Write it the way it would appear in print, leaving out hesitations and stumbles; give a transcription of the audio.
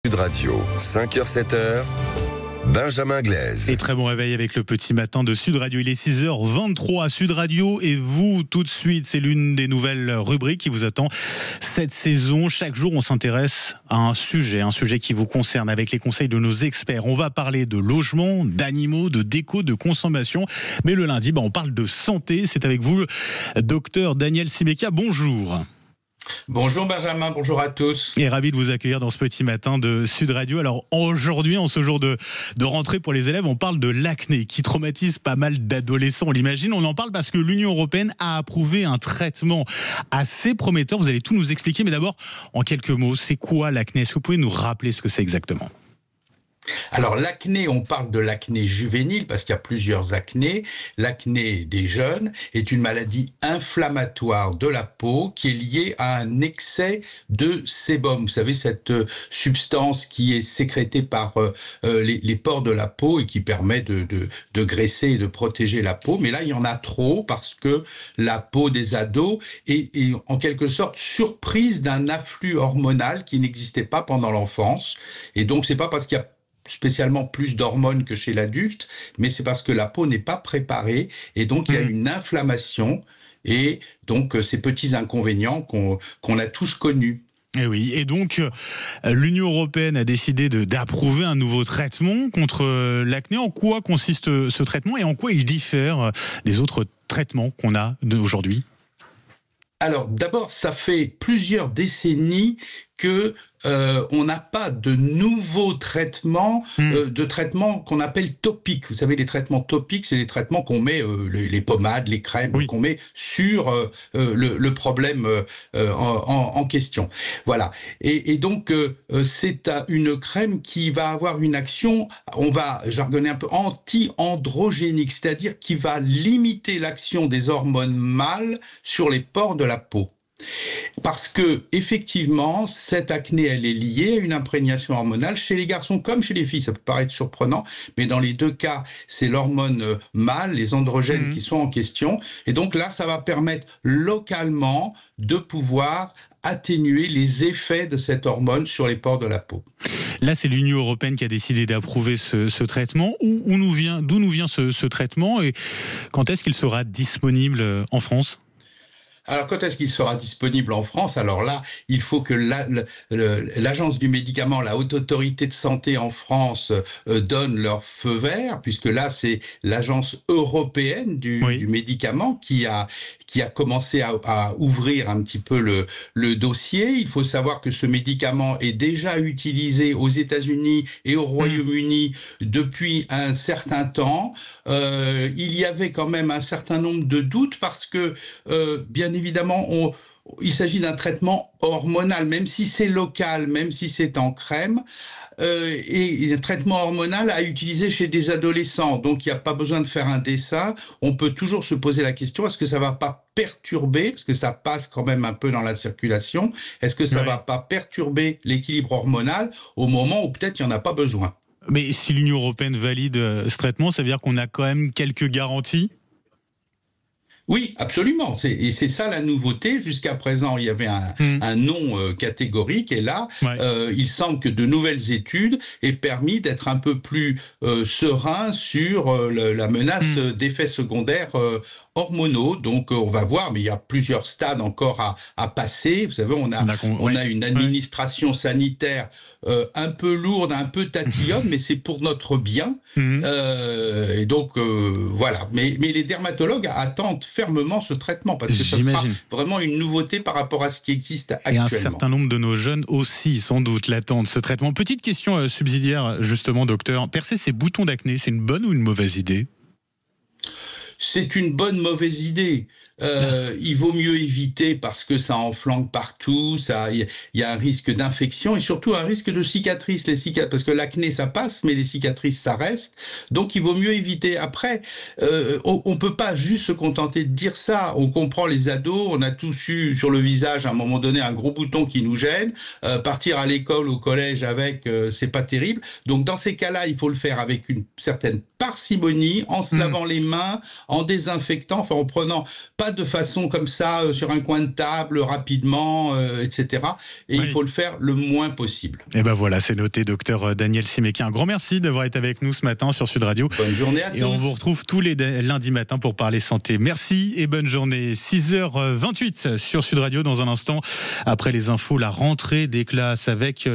Sud Radio, 5h-7h, Benjamin Glaise. Et très bon réveil avec le petit matin de Sud Radio. Il est 6h23 à Sud Radio et vous, tout de suite, c'est l'une des nouvelles rubriques qui vous attend cette saison. Chaque jour, on s'intéresse à un sujet qui vous concerne avec les conseils de nos experts. On va parler de logement, d'animaux, de déco, de consommation. Mais le lundi, on parle de santé. C'est avec vous, docteur Daniel Simeka. Bonjour. Bonjour Benjamin, bonjour à tous. Et ravi de vous accueillir dans ce petit matin de Sud Radio. Alors aujourd'hui, en ce jour de rentrée pour les élèves, on parle de l'acné qui traumatise pas mal d'adolescents, on l'imagine. On en parle parce que l'Union européenne a approuvé un traitement assez prometteur. Vous allez tout nous expliquer, mais d'abord, en quelques mots, c'est quoi l'acné? Est-ce que vous pouvez nous rappeler ce que c'est exactement? Alors l'acné, on parle de l'acné juvénile parce qu'il y a plusieurs acnés. L'acné des jeunes est une maladie inflammatoire de la peau qui est liée à un excès de sébum. Vous savez, cette substance qui est sécrétée par les pores de la peau et qui permet de graisser et de protéger la peau. Mais là, il y en a trop parce que la peau des ados est en quelque sorte surprise d'un afflux hormonal qui n'existait pas pendant l'enfance. Et donc, c'est pas parce qu'il y a spécialement plus d'hormones que chez l'adulte, mais c'est parce que la peau n'est pas préparée et donc il y a une inflammation et donc ces petits inconvénients qu'on a tous connus. Et oui, et donc l'Union européenne a décidé d'approuver un nouveau traitement contre l'acné. En quoi consiste ce traitement et en quoi il diffère des autres traitements qu'on a aujourd'hui? Alors d'abord, ça fait plusieurs décennies que on n'a pas de nouveaux traitements, de traitements qu'on appelle topiques. Vous savez, les traitements topiques, c'est les traitements qu'on met, les pommades, les crèmes, qu'on met sur le problème en question. Voilà. Et donc, c'est une crème qui va avoir une action, on va jargonner un peu, anti-androgénique, c'est-à-dire qui va limiter l'action des hormones mâles sur les pores de la peau. Parce que effectivement, cette acné, elle est liée à une imprégnation hormonale chez les garçons comme chez les filles. Ça peut paraître surprenant, mais dans les deux cas, c'est l'hormone mâle, les androgènes qui sont en question. Et donc là, ça va permettre localement de pouvoir atténuer les effets de cette hormone sur les pores de la peau. Là, c'est l'Union européenne qui a décidé d'approuver ce traitement. D'où nous vient ce traitement et quand est-ce qu'il sera disponible en France ? Alors, quand est-ce qu'il sera disponible en France? Alors là, il faut que l'Agence du médicament, la Haute Autorité de Santé en France, donne leur feu vert, puisque là, c'est l'Agence européenne du médicament qui a commencé à ouvrir un petit peu le dossier. Il faut savoir que ce médicament est déjà utilisé aux États-Unis et au Royaume-Uni depuis un certain temps. Il y avait quand même un certain nombre de doutes parce que, bien évidemment, il s'agit d'un traitement hormonal, même si c'est local, même si c'est en crème. Et un traitement hormonal à utiliser chez des adolescents. Donc, il n'y a pas besoin de faire un dessin. On peut toujours se poser la question, est-ce que ça ne va pas perturber, parce que ça passe quand même un peu dans la circulation, est-ce que ça ne va pas perturber l'équilibre hormonal au moment où peut-être il n'y en a pas besoin? Mais si l'Union européenne valide ce traitement, ça veut dire qu'on a quand même quelques garanties? Oui, absolument. Et c'est ça la nouveauté. Jusqu'à présent, il y avait un non catégorique. Et là, il semble que de nouvelles études aient permis d'être un peu plus serein sur la menace d'effets secondaires hormonaux. Donc, on va voir, mais il y a plusieurs stades encore à passer. Vous savez, on a une administration sanitaire un peu lourde, un peu tatillonne, mais c'est pour notre bien. Et donc, voilà. Mais les dermatologues attendent fermement ce traitement parce que ça sera vraiment une nouveauté par rapport à ce qui existe actuellement. Et un certain nombre de nos jeunes aussi, sans doute, l'attendent, ce traitement. Petite question subsidiaire, justement, docteur. Percer ces boutons d'acné, c'est une bonne ou une mauvaise idée? C'est une bonne mauvaise idée. Il vaut mieux éviter parce que ça enflanque partout, il y a un risque d'infection et surtout un risque de cicatrices. Parce que l'acné, ça passe, mais les cicatrices, ça reste. Donc, il vaut mieux éviter. Après, on peut pas juste se contenter de dire ça. On comprend les ados, on a tous eu sur le visage à un moment donné un gros bouton qui nous gêne. Partir à l'école, au collège avec, c'est pas terrible. Donc, dans ces cas-là, il faut le faire avec une certaine parcimonie, en se lavant les mains, en désinfectant, enfin en prenant pas pas de façon comme ça, sur un coin de table, rapidement, etc. Et il faut le faire le moins possible. Et ben voilà, c'est noté, docteur Daniel Siméquet. Un grand merci d'avoir été avec nous ce matin sur Sud Radio. Bonne journée à tous. Et on vous retrouve tous les lundis matins pour parler santé. Merci et bonne journée. 6h28 sur Sud Radio. Dans un instant, après les infos, la rentrée des classes avec